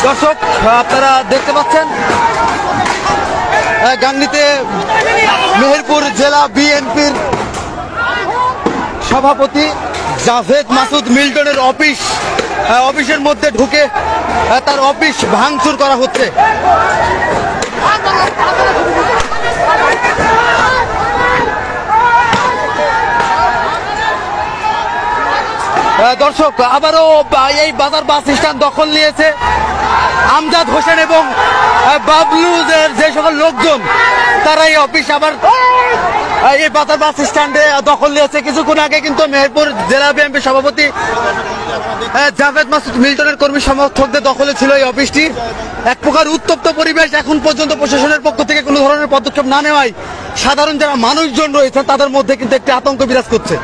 দর্শক আপনারা দেখতে পাচ্ছেন গাংনীতে মেহেরপুর জেলা বিএনপির সভাপতি জাভেদ মাসুদ মিল্টনের অফিসের মধ্যে ঢুকে তার অফিস ভাঙচুর করা হচ্ছে। দর্শক আবারও এই বাজার বাস স্ট্যান্ড দখল নিয়েছে আমজাদ হোসেন এবং বাবলুদের যে সকল লোকজন, তারা এই অফিস আবার এই বাজার বাস স্ট্যান্ডে দখল নিয়েছে। কিছুক্ষণ আগে কিন্তু মেহেরপুর জেলা বিএনপি সভাপতি জাভেদ মাসুদ মিল্টনের কর্মী সমর্থকদের দখলে ছিল এই অফিসটি। এক প্রকার উত্তপ্ত পরিবেশ। এখন পর্যন্ত প্রশাসনের পক্ষ থেকে কোনো ধরনের পদক্ষেপ না নেওয়ায় সাধারণ যারা মানুষজন রয়েছে তাদের মধ্যে কিন্তু একটি আতঙ্ক বিরাজ করছে।